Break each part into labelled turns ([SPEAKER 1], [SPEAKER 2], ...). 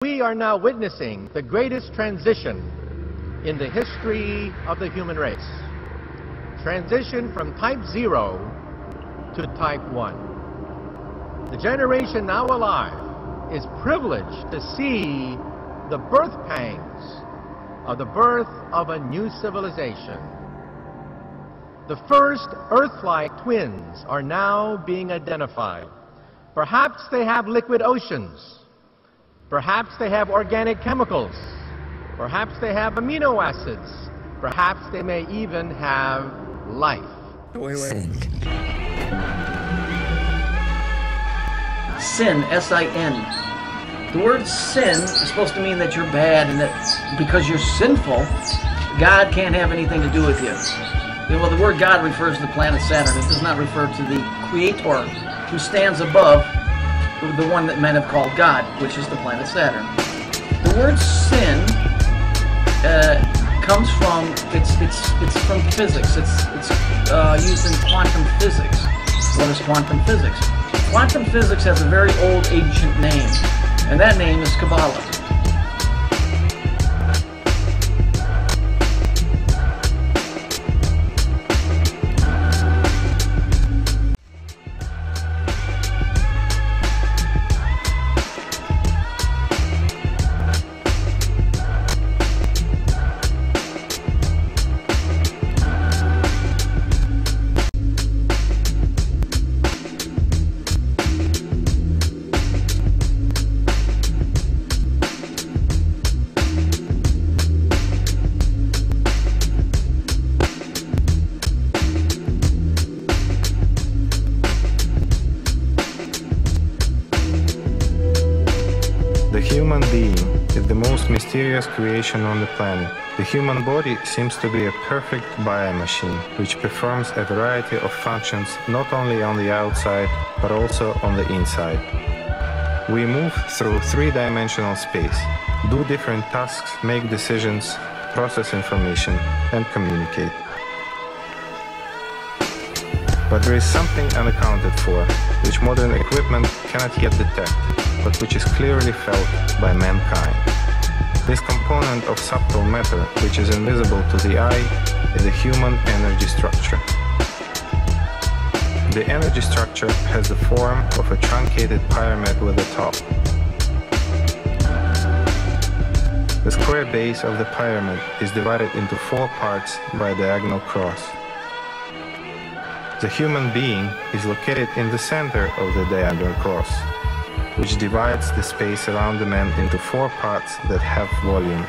[SPEAKER 1] We are now witnessing the greatest transition in the history of the human race. Transition from type 0 to type 1. The generation now alive is privileged to see the birth pangs of the birth of a new civilization. The first Earth-like twins are now being identified. Perhaps they have liquid oceans. Perhaps they have organic chemicals. Perhaps they have amino acids. Perhaps they may even have life.
[SPEAKER 2] Sin.
[SPEAKER 3] Sin, S-I-N. The word sin is supposed to mean that you're bad and that because you're sinful, God can't have anything to do with you. Well, the word God refers to the planet Saturn. It does not refer to the Creator who stands above the one that men have called God, which is the planet Saturn. The word sin comes from it's from physics. It's used in quantum physics. What is quantum physics? Quantum physics has a very old, ancient name, and that name is Kabbalah.
[SPEAKER 4] The human being is the most mysterious creation on the planet. The human body seems to be a perfect biomachine, which performs a variety of functions not only on the outside, but also on the inside. We move through three-dimensional space, do different tasks, make decisions, process information, and communicate. But there is something unaccounted for, which modern equipment cannot yet detect, but which is clearly felt by mankind. This component of subtle matter, which is invisible to the eye, is a human energy structure. The energy structure has the form of a truncated pyramid with a top. The square base of the pyramid is divided into 4 parts by a diagonal cross. The human being is located in the center of the diagonal cross, which divides the space around the man into 4 parts that have volume,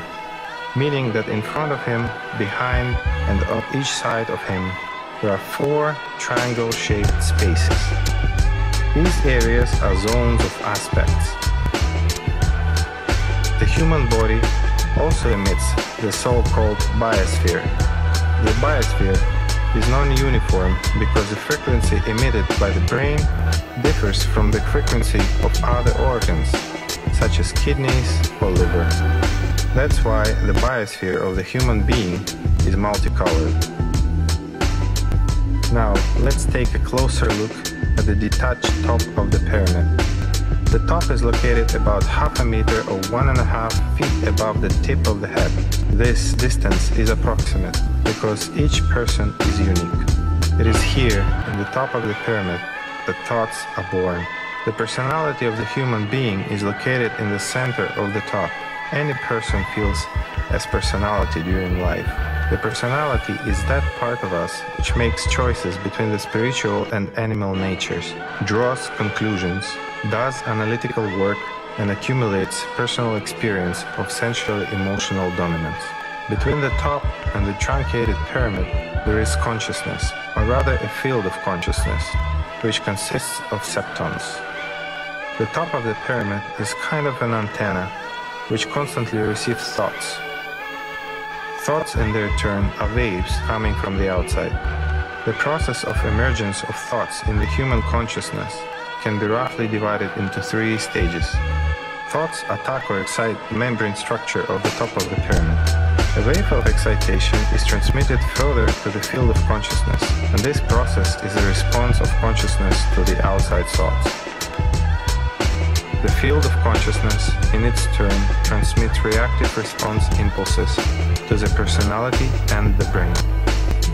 [SPEAKER 4] meaning that in front of him, behind, and on each side of him, there are 4 triangle-shaped spaces. These areas are zones of aspects. The human body also emits the so-called biosphere. The biosphere is non-uniform because the frequency emitted by the brain differs from the frequency of other organs, such as kidneys or liver. That's why the biosphere of the human being is multicolored. Now, let's take a closer look at the detached top of the pyramid. The top is located about half a meter or 1.5 feet above the tip of the head. This distance is approximate because each person is unique. It is here, in the top of the pyramid, that thoughts are born. The personality of the human being is located in the center of the top. Any person feels as personality during life. The personality is that part of us which makes choices between the spiritual and animal natures, draws conclusions, does analytical work, and accumulates personal experience of sensually emotional dominance. Between the top and the truncated pyramid, there is consciousness, or rather a field of consciousness, which consists of septons. The top of the pyramid is kind of an antenna, which constantly receives thoughts. Thoughts, in their turn, are waves coming from the outside. The process of emergence of thoughts in the human consciousness can be roughly divided into 3 stages. Thoughts attack or excite the membrane structure of the top of the pyramid. A wave of excitation is transmitted further to the field of consciousness, and this process is the response of consciousness to the outside thoughts. The field of consciousness, in its turn, transmits reactive response impulses to the personality and the brain.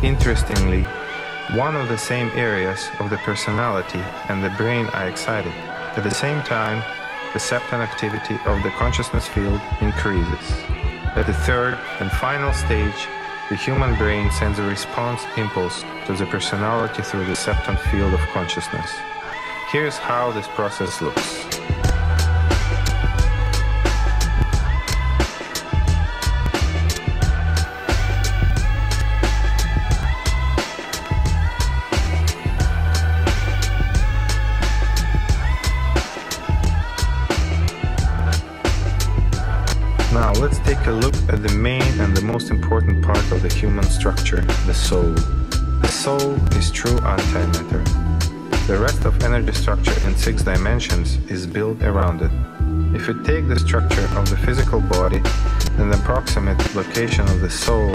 [SPEAKER 4] Interestingly, one of the same areas of the personality and the brain are excited. At the same time, the septon activity of the consciousness field increases. At the third and final stage, the human brain sends a response impulse to the personality through the septon field of consciousness. Here's how this process looks. Now let's take a look at the main and the most important part of the human structure, the soul. The soul is true antimatter. The rest of energy structure in 6 dimensions is built around it. If we take the structure of the physical body, then the approximate location of the soul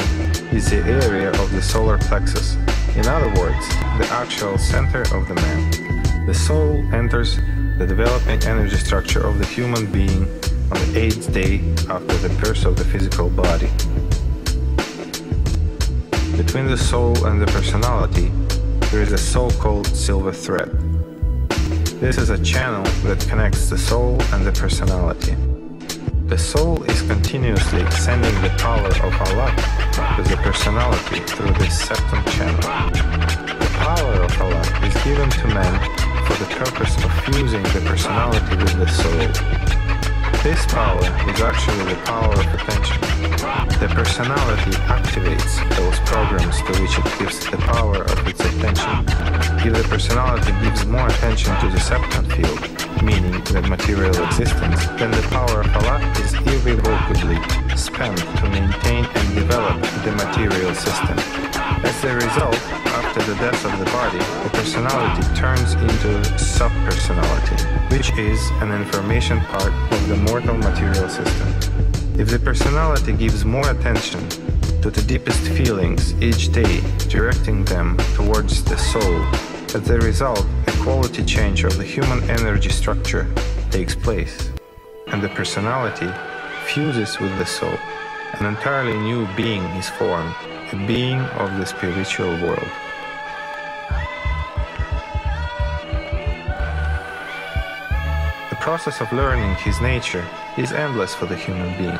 [SPEAKER 4] is the area of the solar plexus. In other words, the actual center of the man. The soul enters the developing energy structure of the human being on the 8th day after the birth of the physical body. Between the soul and the personality, there is a so-called silver thread. This is a channel that connects the soul and the personality. The soul is continuously sending the power of Allah to the personality through this septum channel. The power of Allah is given to man for the purpose of fusing the personality with the soul. This power is actually the power of attention. The personality activates those programs to which it gives the power of its attention. If the personality gives more attention to the septon field, meaning the material existence, then the power of Allah is irrevocably spent to maintain and develop the material system. As a result, after the death of the body, the personality turns into sub-personality, which is an information part of the mortal material system. If the personality gives more attention to the deepest feelings each day, directing them towards the soul, as a result, a quality change of the human energy structure takes place, and the personality fuses with the soul. An entirely new being is formed, a being of the spiritual world. The process of learning his nature is endless for the human being,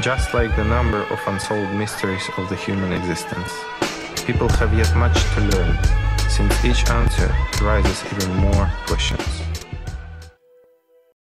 [SPEAKER 4] just like the number of unsolved mysteries of the human existence. People have yet much to learn, since each answer raises even more questions.